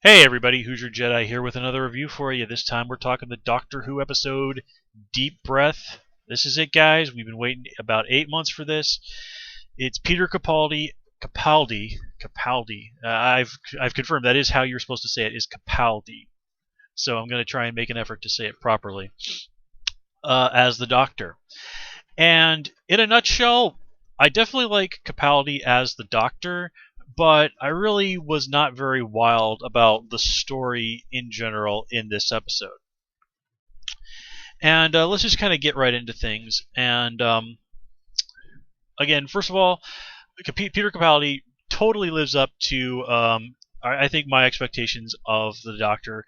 Hey everybody, Hoosier Jedi here with another review for you. This time we're talking the Doctor Who episode, Deep Breath. This is it, guys. We've been waiting about 8 months for this. It's Peter Capaldi. I've confirmed that is how you're supposed to say it, is Capaldi. So I'm going to try and make an effort to say it properly. As the Doctor. And in a nutshell, I definitely like Capaldi as the Doctor, but I really was not very wild about the story in general in this episode. And let's just kind of get right into things. And again, first of all, Peter Capaldi totally lives up to, I think, my expectations of the Doctor.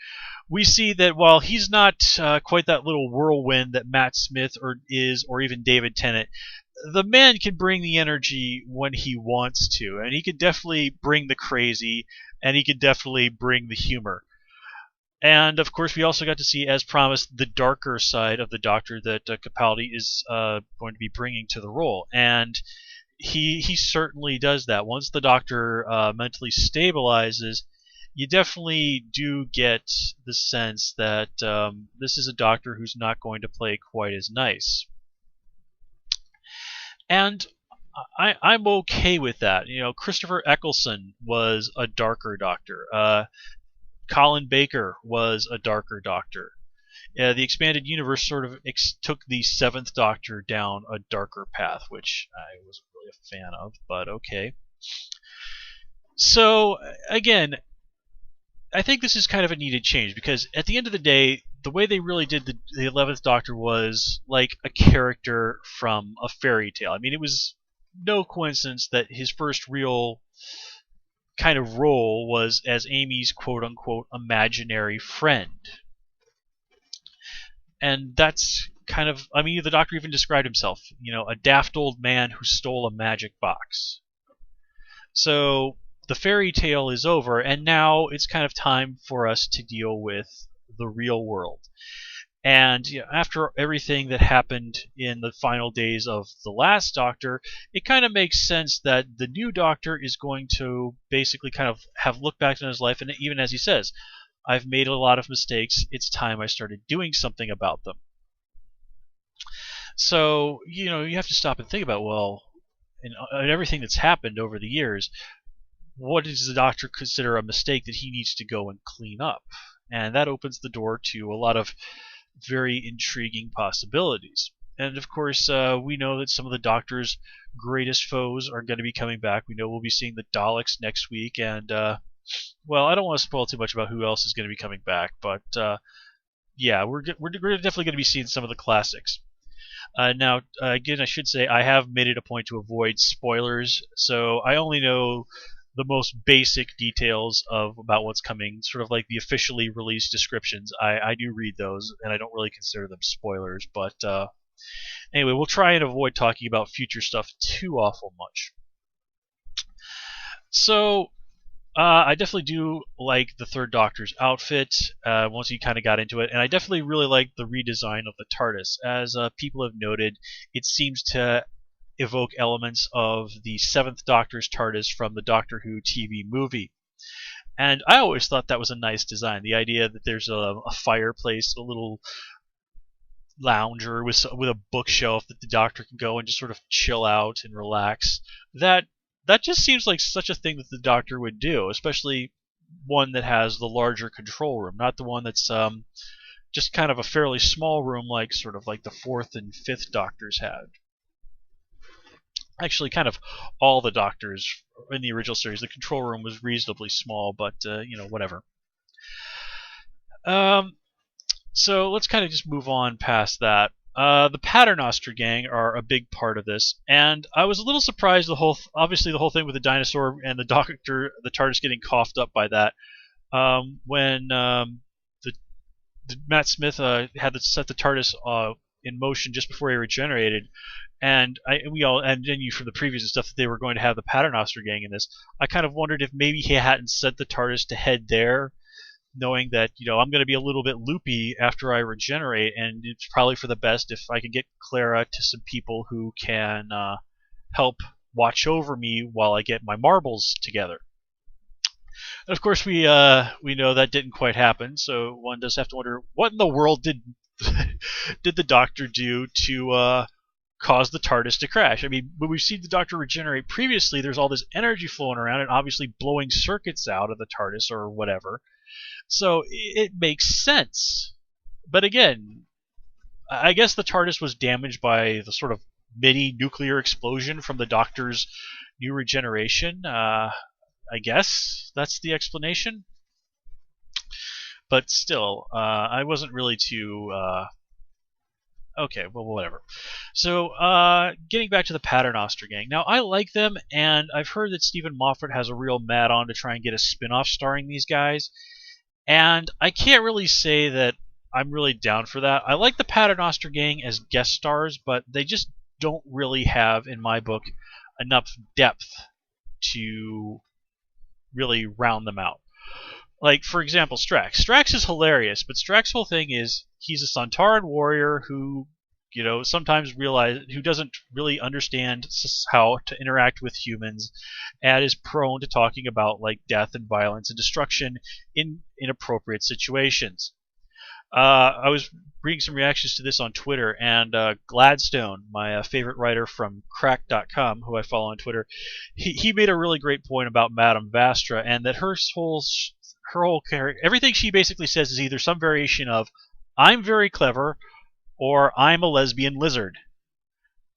We see that while he's not quite that little whirlwind that Matt Smith or even David Tennant, the man can bring the energy when he wants to, and he can definitely bring the crazy, and he can definitely bring the humor. And of course, we also got to see, as promised, the darker side of the Doctor that Capaldi is going to be bringing to the role, and he certainly does that. Once the Doctor mentally stabilizes, you definitely do get the sense that this is a Doctor who's not going to play quite as nice. And I'm okay with that. You know, Christopher Eccleston was a darker Doctor. Colin Baker was a darker Doctor. The expanded universe sort of took the Seventh Doctor down a darker path, which I wasn't really a fan of, but okay. So, again, I think this is kind of a needed change, because at the end of the day, the way they really did the 11th Doctor was like a character from a fairy tale. I mean, it was no coincidence that his first real kind of role was as Amy's quote-unquote imaginary friend. And that's kind of, I mean, the Doctor even described himself, a daft old man who stole a magic box. So the fairy tale is over, and now it's kind of time for us to deal with the real world. And after everything that happened in the final days of the last Doctor, it kind of makes sense that the new Doctor is going to basically kind of have looked back on his life, and even as he says, I've made a lot of mistakes, it's time I started doing something about them. So, you have to stop and think about, well, and everything that's happened over the years, what does the Doctor consider a mistake that he needs to go and clean up? And that opens the door to a lot of very intriguing possibilities. And of course, we know that some of the Doctor's greatest foes are going to be coming back. We know we'll be seeing the Daleks next week, and well, I don't want to spoil too much about who else is going to be coming back, but yeah, we're definitely going to be seeing some of the classics. Now, again, I should say I have made it a point to avoid spoilers, so I only know the most basic details about what's coming, sort of like the officially released descriptions. I do read those, and I don't really consider them spoilers, but anyway, we'll try and avoid talking about future stuff too awful much. So, I definitely do like the Third Doctor's outfit once he kind of got into it, and I definitely really like the redesign of the TARDIS. As people have noted, it seems to evoke elements of the Seventh Doctor's TARDIS from the Doctor Who TV movie. And I always thought that was a nice design. The idea that there's a fireplace, a little lounger with a bookshelf that the Doctor can go and just sort of chill out and relax. That just seems like such a thing that the Doctor would do, especially one that has the larger control room, not the one that's just kind of a fairly small room, like sort of like the fourth and fifth Doctors had. Actually, kind of all the Doctors in the original series, the control room was reasonably small, but whatever. So let's kind of just move on past that. The Paternoster gang are a big part of this, and I was a little surprised. Obviously the whole thing with the dinosaur and the Doctor, the TARDIS getting coughed up by that, when the Matt Smith had to set the TARDIS in motion just before he regenerated, and we all knew from the previews and stuff that they were going to have the Paternoster gang in this. I kind of wondered if maybe he hadn't set the TARDIS to head there, knowing that I'm going to be a little bit loopy after I regenerate, and it's probably for the best if I can get Clara to some people who can help watch over me while I get my marbles together. And of course, we know that didn't quite happen. So one does have to wonder what in the world did did the Doctor do to cause the TARDIS to crash? I mean, when we've seen the Doctor regenerate previously, there's all this energy flowing around and obviously blowing circuits out of the TARDIS or whatever. So it makes sense. But again, I guess the TARDIS was damaged by the sort of mini nuclear explosion from the Doctor's new regeneration. I guess that's the explanation. But still, I wasn't really too. Okay, well, whatever. So, getting back to the Paternoster gang. Now, I like them, and I've heard that Stephen Moffat has a real mad on to try and get a spin off starring these guys. And I can't really say that I'm really down for that. I like the Paternoster gang as guest stars, but they just don't really have, in my book, enough depth to really round them out. Like, for example, Strax. Strax is hilarious, but Strax's whole thing is he's a Sontaran warrior who, sometimes who doesn't really understand how to interact with humans, and is prone to talking about like death and violence and destruction in inappropriate situations. I was reading some reactions to this on Twitter, and Gladstone, my favorite writer from Crack.com, who I follow on Twitter, he made a really great point about Madame Vastra, and that her whole character, everything she basically says is either some variation of "I'm very clever" or "I'm a lesbian lizard."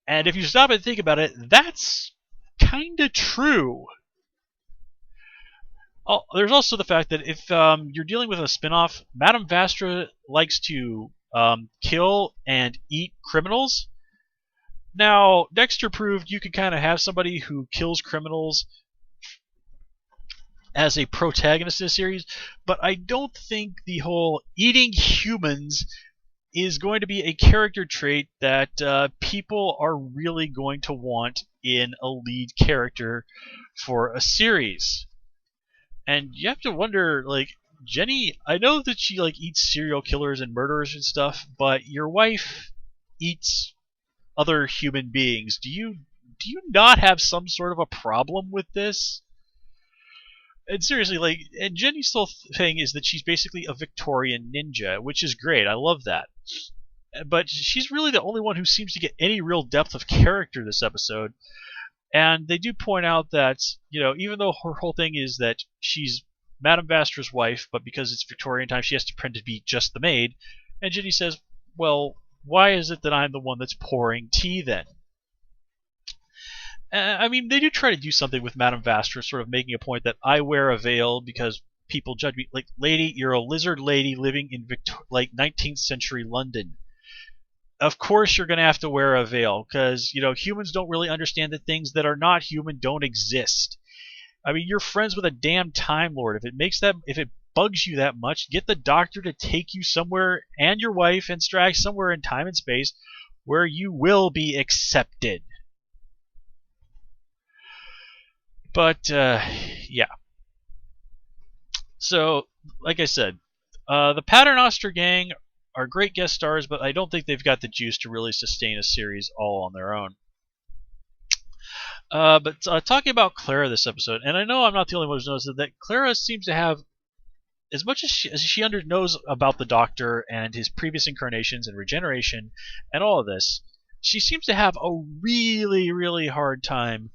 And if you stop and think about it, that's kind of true. Oh, there's also the fact that if you're dealing with a spin-off, Madame Vastra likes to kill and eat criminals. Now, Dexter proved you could kind of have somebody who kills criminals as a protagonist in a series, but I don't think the whole eating humans is going to be a character trait that people are really going to want in a lead character for a series. And you have to wonder, like, Jenny, I know that she like eats serial killers and murderers and stuff, but your wife eats other human beings. Do you not have some sort of a problem with this? And seriously, like, and Jenny's whole thing is that she's basically a Victorian ninja, which is great. I love that. But she's really the only one who seems to get any real depth of character this episode. And they do point out that, even though her whole thing is that she's Madame Vastra's wife, but because it's Victorian time, she has to pretend to be just the maid. And Ginny says, well, why is it that I'm the one that's pouring tea then? I mean, they do try to do something with Madame Vastra, sort of making a point that I wear a veil because people judge me. Like, lady, you're a lizard lady living in 19th century London. Of course you're going to have to wear a veil because, humans don't really understand that things that are not human don't exist. I mean, you're friends with a damn Time Lord. If it bugs you that much, get the Doctor to take you somewhere, and your wife and Strax, somewhere in time and space where you will be accepted. But, yeah. So, like I said, the Paternoster gang are great guest stars, but I don't think they've got the juice to really sustain a series all on their own. But talking about Clara this episode, and I know I'm not the only one who's noticed that Clara seems to have, as much as she knows about the Doctor and his previous incarnations and regeneration and all of this, she seems to have a really, really hard time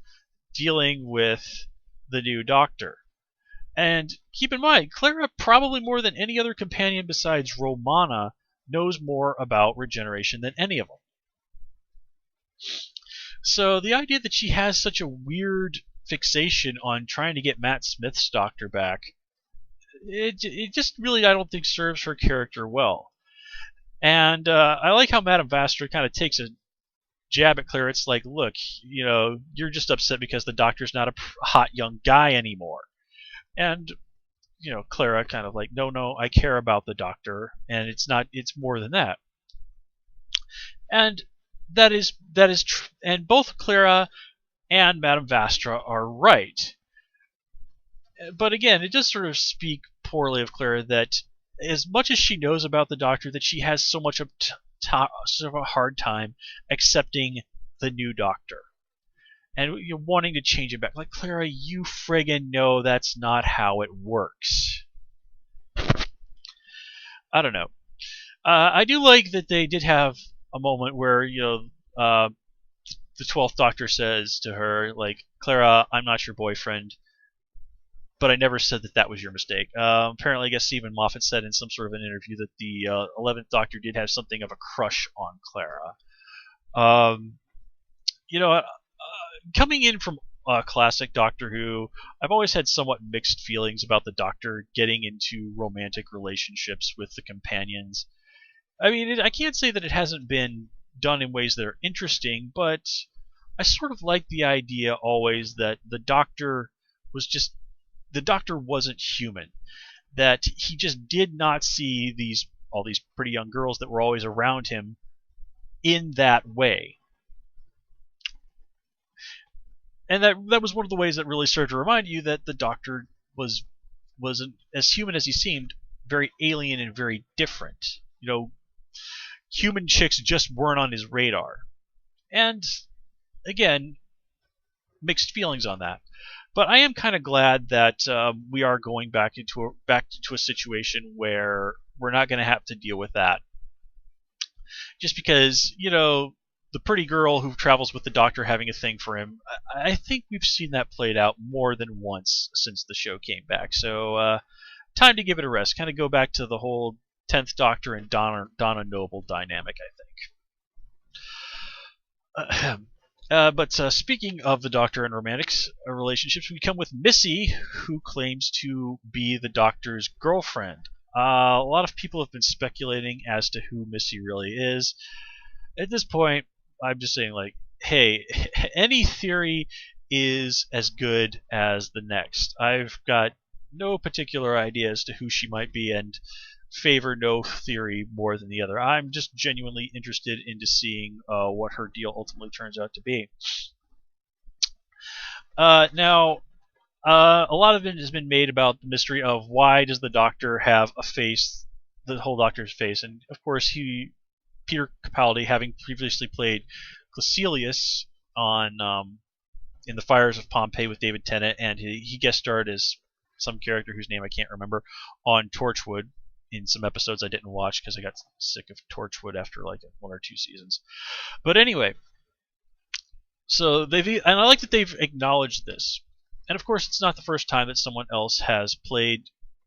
dealing with the new Doctor. And keep in mind, Clara, probably more than any other companion besides Romana, knows more about regeneration than any of them. So the idea that she has such a weird fixation on trying to get Matt Smith's Doctor back, it just really, I don't think, serves her character well. And I like how Madame Vastra kind of takes a jab at Clara. It's like, look, you're just upset because the Doctor's not a hot young guy anymore. And Clara kind of like, no, I care about the Doctor, and it's more than that. And that is and both Clara and Madame Vastra are right. But again, it does sort of speak poorly of Clara that as much as she knows about the Doctor, that she has so much of sort of a hard time accepting the new Doctor. and you're wanting to change it back. Like, Clara, you friggin' know that's not how it works. I don't know. I do like that they did have a moment where, the 12th Doctor says to her, like, Clara, I'm not your boyfriend, but I never said that that was your mistake. Apparently, I guess Stephen Moffat said in some sort of an interview that the 11th Doctor did have something of a crush on Clara. Um, coming in from classic Doctor Who, I've always had somewhat mixed feelings about the Doctor getting into romantic relationships with the companions. I mean, I can't say that it hasn't been done in ways that are interesting, but I sort of like the idea always that the Doctor wasn't human. That he just did not see all these pretty young girls that were always around him in that way. And that was one of the ways that really served to remind you that the Doctor wasn't as human as he seemed, very alien and very different. Human chicks just weren't on his radar. And again, mixed feelings on that. But I am kind of glad that we are going back into a situation where we're not going to have to deal with that. Just because, the pretty girl who travels with the Doctor having a thing for him, I think we've seen that played out more than once since the show came back. So, time to give it a rest. Kind of go back to the whole 10th Doctor and Donna Noble dynamic, I think. But speaking of the Doctor and romantic relationships, we come with Missy, who claims to be the Doctor's girlfriend. A lot of people have been speculating as to who Missy really is. At this point, I'm just saying, like, hey, any theory is as good as the next. I've got no particular idea as to who she might be, and favor no theory more than the other. I'm just genuinely interested into seeing what her deal ultimately turns out to be. Now, a lot of it has been made about the mystery of why does the Doctor have a face, the whole Doctor's face, and of course Peter Capaldi, having previously played Clecilius on in the Fires of Pompeii with David Tennant, and he guest starred as some character whose name I can't remember on Torchwood in some episodes I didn't watch because I got sick of Torchwood after like 1 or 2 seasons. But anyway, so and I like that they've acknowledged this. And of course, it's not the first time that someone else has played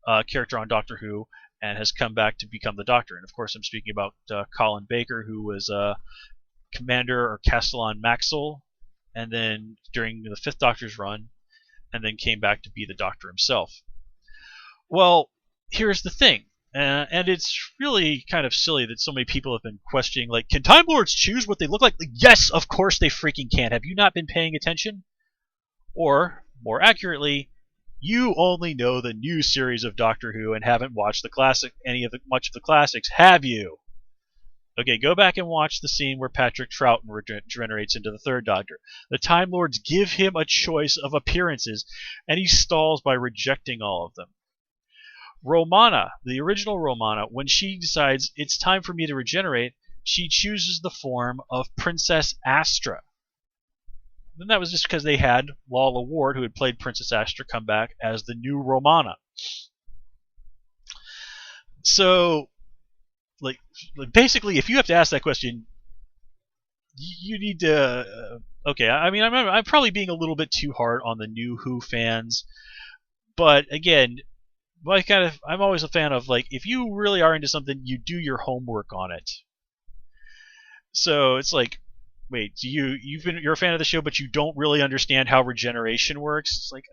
a character on Doctor Who and has come back to become the Doctor. And of course, I'm speaking about Colin Baker, who was Commander or Castellan Maxwell, and then during the 5th Doctor's run, and then came back to be the Doctor himself. Well, here's the thing. And it's really kind of silly that so many people have been questioning, like, can Time Lords choose what they look like? Yes, of course they freaking can. Have you not been paying attention? Or, more accurately, you only know the new series of Doctor Who and haven't watched much of the classics, have you? Okay, go back and watch the scene where Patrick Troughton regenerates into the 3rd Doctor. The Time Lords give him a choice of appearances, and he stalls by rejecting all of them. Romana, the original Romana, when she decides it's time for me to regenerate, she chooses the form of Princess Astra. And that was just because they had Lalla Ward, who had played Princess Astra, come back as the new Romana. So, like basically, if you have to ask that question, you need to. Okay, I mean, I'm probably being a little bit too hard on the new Who fans, but again, I'm always a fan of, like, if you really are into something, you do your homework on it. So it's like, wait, you're a fan of the show, but you don't really understand how regeneration works? It's like,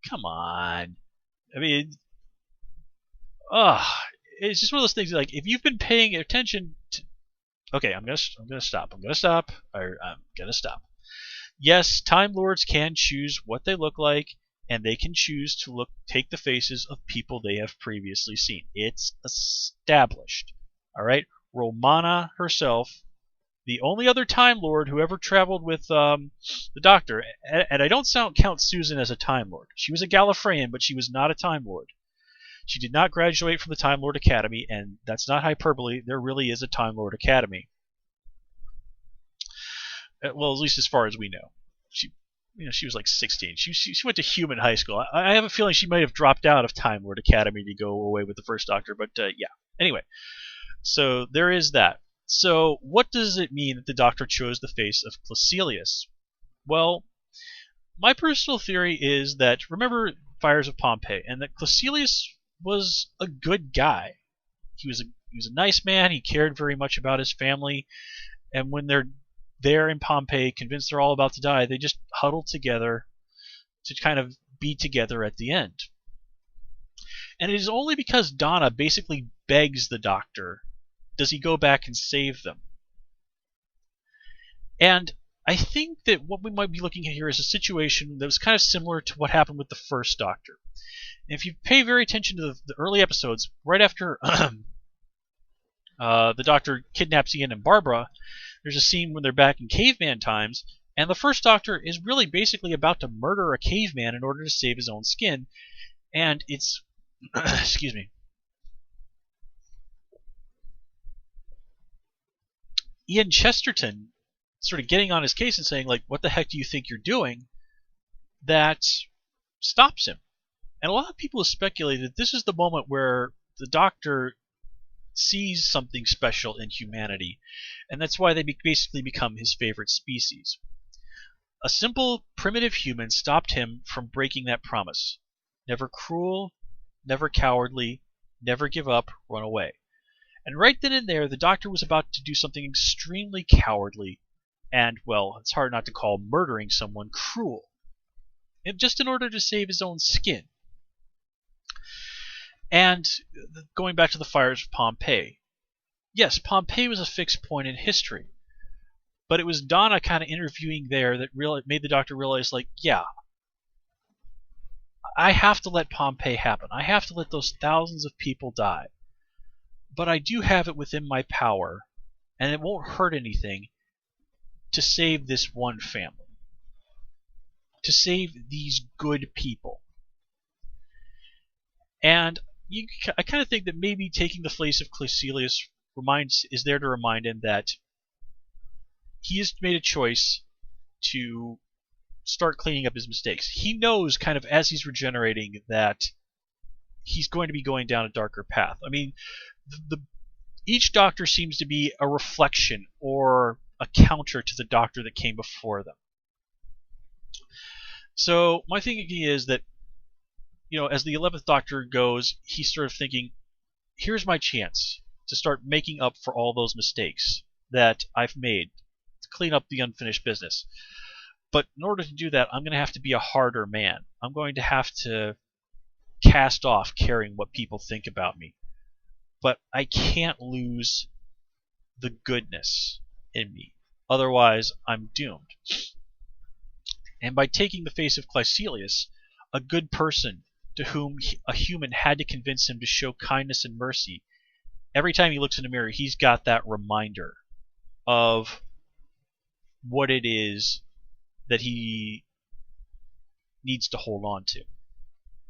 come on. I mean, it's just one of those things. Like, if you've been paying attention to, okay, I'm gonna stop. I'm gonna stop. Yes, Time Lords can choose what they look like, and they can choose to take the faces of people they have previously seen. It's established. All right, Romana herself, the only other Time Lord who ever traveled with the Doctor, and I don't count Susan as a Time Lord. She was a Gallifreyan, but she was not a Time Lord. She did not graduate from the Time Lord Academy, and that's not hyperbole. There really is a Time Lord Academy. Well, at least as far as we know. she was like 16. She went to human high school. I have a feeling she might have dropped out of Time Lord Academy to go away with the first Doctor, but yeah. Anyway, so there is that. So what does it mean that the Doctor chose the face of Clecilius? Well, my personal theory is that, remember Fires of Pompeii, and that Clecilius was a good guy. He was a nice man. He cared very much about his family, and when they're there in Pompeii, convinced they're all about to die, they just huddle together to kind of be together at the end. And it is only because Donna basically begs the Doctor does he go back and save them. And I think that what we might be looking at here is a situation that was kind of similar to what happened with the first Doctor. And if you pay very attention to the early episodes, right after the Doctor kidnaps Ian and Barbara, there's a scene when they're back in caveman times, and the first Doctor is really basically about to murder a caveman in order to save his own skin. And it's excuse me. Ian Chesterton sort of getting on his case and saying, like, what the heck do you think you're doing? That stops him. And a lot of people have speculated this is the moment where the Doctor sees something special in humanity, and that's why they basically become his favorite species. A simple, primitive human stopped him from breaking that promise. Never cruel, never cowardly, never give up, run away. And right then and there, the Doctor was about to do something extremely cowardly, and, well, it's hard not to call murdering someone cruel, and just in order to save his own skin. And going back to the Fires of Pompeii, yes, Pompeii was a fixed point in history, but it was Donna kind of interviewing there that made the Doctor realize, like, yeah, I have to let Pompeii happen. I have to let those thousands of people die. But I do have it within my power, and it won't hurt anything, to save this one family. To save these good people. And I kind of think that maybe taking the face of Clecilius is there to remind him that he has made a choice to start cleaning up his mistakes. He knows, kind of as he's regenerating, that he's going to be going down a darker path. I mean, each Doctor seems to be a reflection or a counter to the Doctor that came before them. So my thinking is that, as the 11th Doctor goes, he's sort of thinking, here's my chance to start making up for all those mistakes that I've made, to clean up the unfinished business. But in order to do that, I'm going to have to be a harder man. I'm going to have to cast off caring what people think about me. But I can't lose the goodness in me. Otherwise, I'm doomed. And by taking the face of Clecilius, a good person to whom a human had to convince him to show kindness and mercy, every time he looks in the mirror, he's got that reminder of what it is that he needs to hold on to.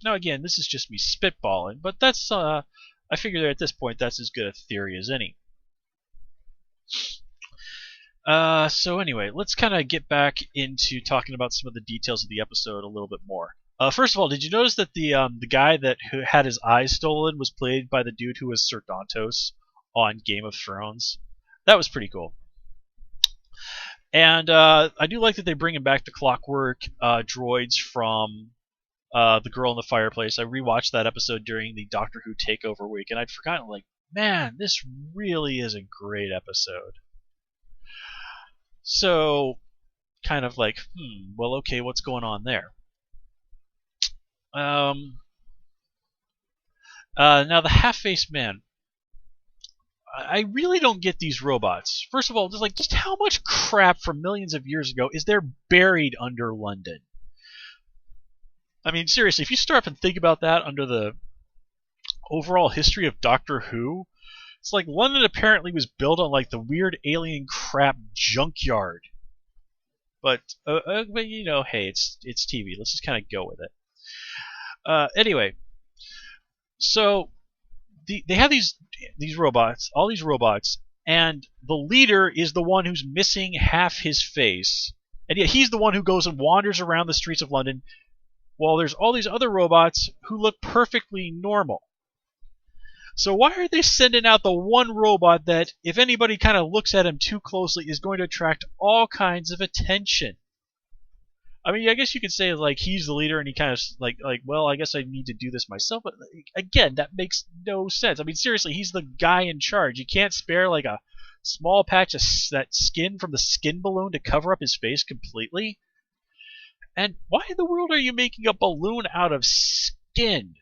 Now, again, this is just me spitballing, but that's I figure that at this point that's as good a theory as any. So anyway, let's kind of get back into talking about some of the details of the episode a little bit more. First of all, did you notice that the guy who had his eyes stolen was played by the dude who was Sir Dantos on Game of Thrones? That was pretty cool. And I do like that they bring back the clockwork droids from The Girl in the Fireplace. I rewatched that episode during the Doctor Who Takeover week, and I'd forgotten, like, man, this really is a great episode. So, kind of like, well, okay, what's going on there? Now, the half-faced man. I really don't get these robots. First of all, just how much crap from millions of years ago is there buried under London? I mean, seriously, if you start up and think about that under the overall history of Doctor Who, it's like London apparently was built on like the weird alien crap junkyard. But hey, it's TV. Let's just kind of go with it. Anyway, so they have these robots, all these robots, and the leader is the one who's missing half his face, And yet he's the one who goes and wanders around the streets of London while there's all these other robots who look perfectly normal. So why are they sending out the one robot that, if anybody kind of looks at him too closely, is going to attract all kinds of attention? I mean, I guess you could say like he's the leader, and he kind of like, well, I guess I need to do this myself. But again, that makes no sense. I mean, seriously, he's the guy in charge. You can't spare like a small patch of that skin from the skin balloon to cover up his face completely. And why in the world are you making a balloon out of skin?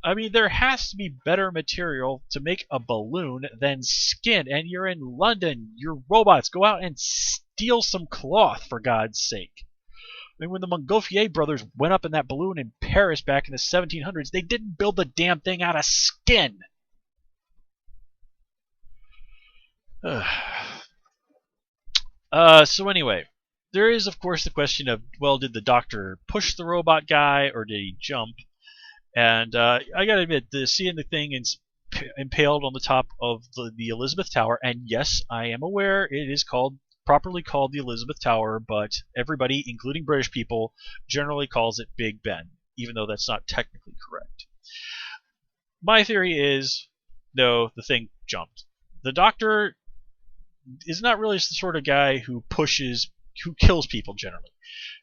I mean, there has to be better material to make a balloon than skin. And you're in London. You're robots. Go out and steal some cloth, for God's sake. I mean, when the Montgolfier brothers went up in that balloon in Paris back in the 1700s, they didn't build the damn thing out of skin. So anyway, there is, of course, the question of, well, did the Doctor push the robot guy, or did he jump? And I gotta admit, seeing the thing impaled on the top of the Elizabeth Tower, and yes, I am aware it is properly called the Elizabeth Tower, but everybody, including British people, generally calls it Big Ben, even though that's not technically correct. My theory is, no, the thing jumped. The Doctor is not really the sort of guy who kills people generally.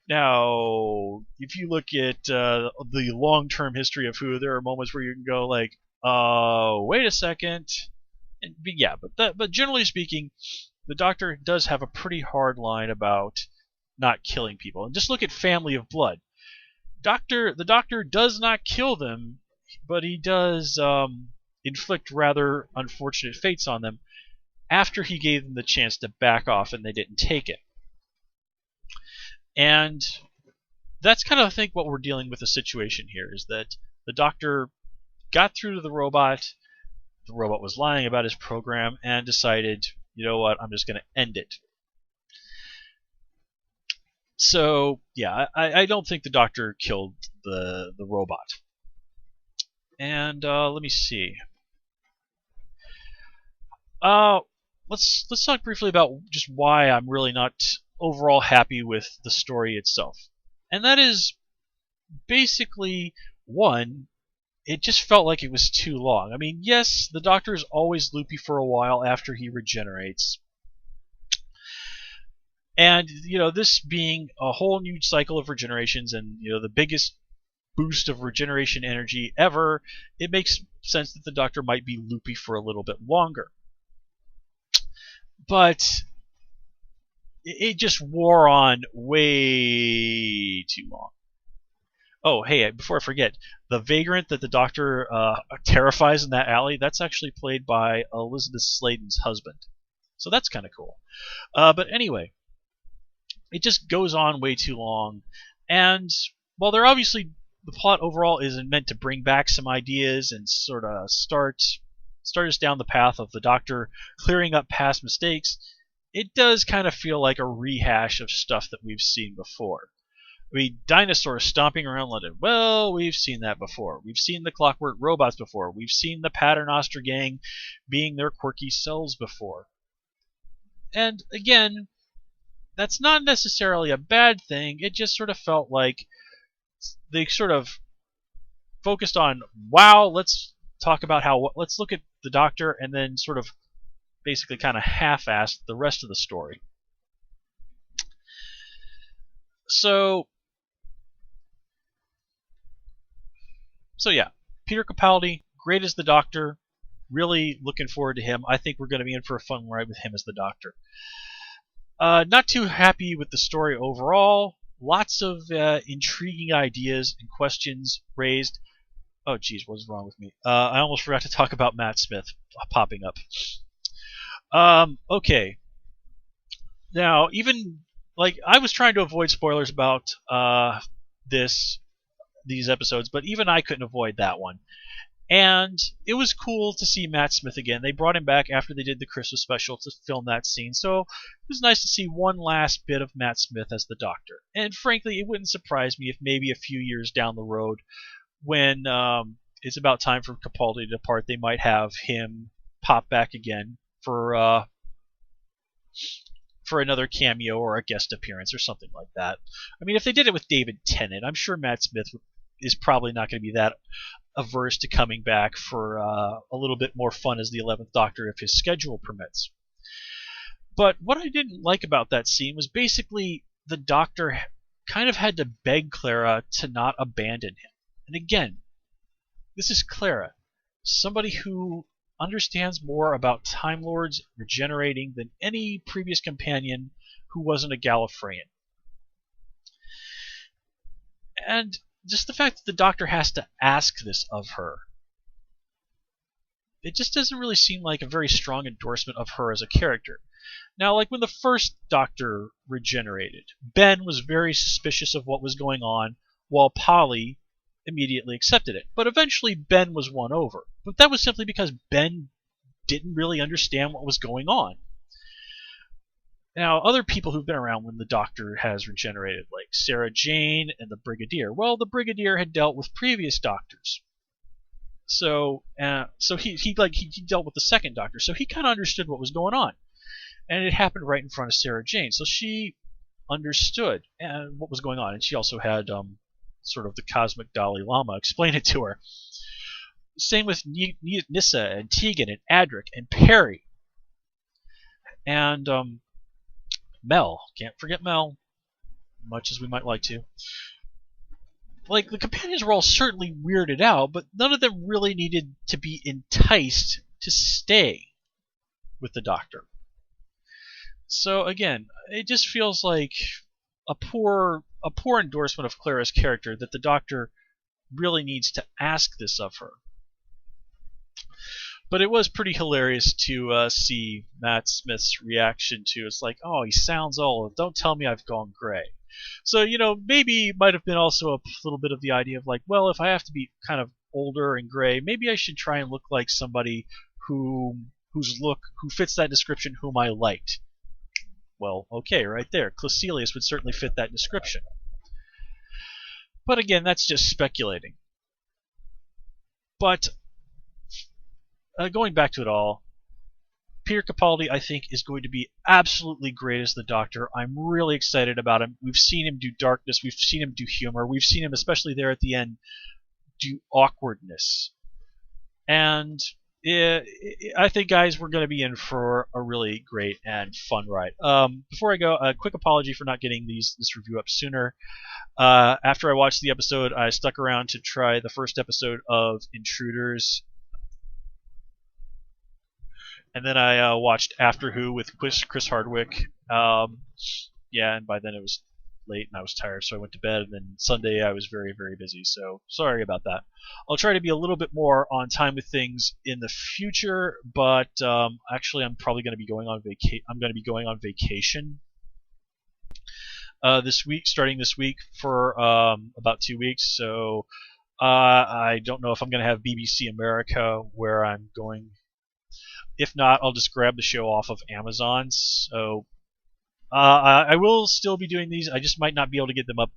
Now, if you look at the long-term history of Who, there are moments where you can go like, wait a second. And, yeah, but generally speaking, the Doctor does have a pretty hard line about not killing people. And just look at Family of Blood. The Doctor does not kill them, but he does inflict rather unfortunate fates on them after he gave them the chance to back off and they didn't take it. And that's kind of, I think, what we're dealing with the situation here, is that the Doctor got through to the robot was lying about his program, and decided, you know what, I'm just going to end it. So, yeah, I don't think the Doctor killed the robot. And let me see. Let's talk briefly about just why I'm really not overall happy with the story itself. And that is basically, one, it just felt like it was too long. I mean, yes, the Doctor is always loopy for a while after he regenerates. And, this being a whole new cycle of regenerations and, the biggest boost of regeneration energy ever, it makes sense that the Doctor might be loopy for a little bit longer. But it just wore on way too long. Oh, hey, before I forget, the vagrant that the Doctor terrifies in that alley, that's actually played by Elizabeth Sladen's husband. So that's kind of cool. But anyway, it just goes on way too long. And while they're obviously, the plot overall is meant to bring back some ideas and sort of start us down the path of the Doctor clearing up past mistakes, it does kind of feel like a rehash of stuff that we've seen before. I mean, dinosaurs stomping around London. Well, we've seen that before. We've seen the Clockwork Robots before. We've seen the Paternoster Gang being their quirky selves before. And again, that's not necessarily a bad thing. It just sort of felt like they sort of focused on, wow, let's talk about let's look at the Doctor, and then sort of basically kind of half-assed the rest of the story. So yeah, Peter Capaldi, great as the Doctor. Really looking forward to him. I think we're going to be in for a fun ride with him as the Doctor. Not too happy with the story overall. Lots of intriguing ideas and questions raised. Oh, geez, what's wrong with me? I almost forgot to talk about Matt Smith popping up. Okay. Now, even, I was trying to avoid spoilers about these episodes, but even I couldn't avoid that one. And it was cool to see Matt Smith again. They brought him back after they did the Christmas special to film that scene, so it was nice to see one last bit of Matt Smith as the Doctor. And frankly, it wouldn't surprise me if maybe a few years down the road, when it's about time for Capaldi to depart, they might have him pop back again for for another cameo or a guest appearance or something like that. I mean, if they did it with David Tennant, I'm sure Matt Smith is probably not going to be that averse to coming back for a little bit more fun as the 11th Doctor if his schedule permits. But what I didn't like about that scene was basically the Doctor kind of had to beg Clara to not abandon him. And again, this is Clara, somebody who understands more about Time Lords regenerating than any previous companion who wasn't a Gallifreyan. And just the fact that the Doctor has to ask this of her, it just doesn't really seem like a very strong endorsement of her as a character. Now, like when the first Doctor regenerated, Ben was very suspicious of what was going on, while Polly immediately accepted it. But eventually Ben was won over. But that was simply because Ben didn't really understand what was going on. Now, other people who've been around when the Doctor has regenerated, like Sarah Jane and the Brigadier, well, the Brigadier had dealt with previous Doctors. So he dealt with the second Doctor, so he kind of understood what was going on. And it happened right in front of Sarah Jane, so she understood what was going on, and she also had sort of the cosmic Dalai Lama explain it to her. Same with Nyssa and Tegan and Adric and Perry. And Mel. Can't forget Mel, much as we might like to. Like, the companions were all certainly weirded out, but none of them really needed to be enticed to stay with the Doctor. So again, it just feels like a poor endorsement of Clara's character that the Doctor really needs to ask this of her. But it was pretty hilarious to see Matt Smith's reaction to it's like, oh, he sounds old. Don't tell me I've gone gray. So, maybe it might have been also a little bit of the idea of like, well, if I have to be kind of older and gray, maybe I should try and look like somebody who fits that description whom I liked. Well, okay, right there. Clecilius would certainly fit that description. But again, that's just speculating. But going back to it all, Peter Capaldi, I think, is going to be absolutely great as the Doctor. I'm really excited about him. We've seen him do darkness. We've seen him do humor. We've seen him, especially there at the end, do awkwardness. And I think, guys, we're going to be in for a really great and fun ride. Before I go, a quick apology for not getting this review up sooner. After I watched the episode, I stuck around to try the first episode of Intruders. And then I watched After Who with Chris Hardwick. And by then it was late and I was tired, so I went to bed. And then Sunday I was very, very busy, so sorry about that. I'll try to be a little bit more on time with things in the future, but actually I'm probably going to be going on vacation this week, starting this week for about 2 weeks. So I don't know if I'm going to have BBC America where I'm going. If not, I'll just grab the show off of Amazon. So I will still be doing these. I just might not be able to get them up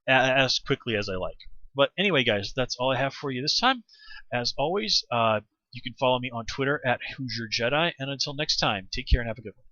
as quickly as I like. But anyway, guys, that's all I have for you this time. As always, you can follow me on Twitter at Hoosier Jedi. And until next time, take care and have a good one.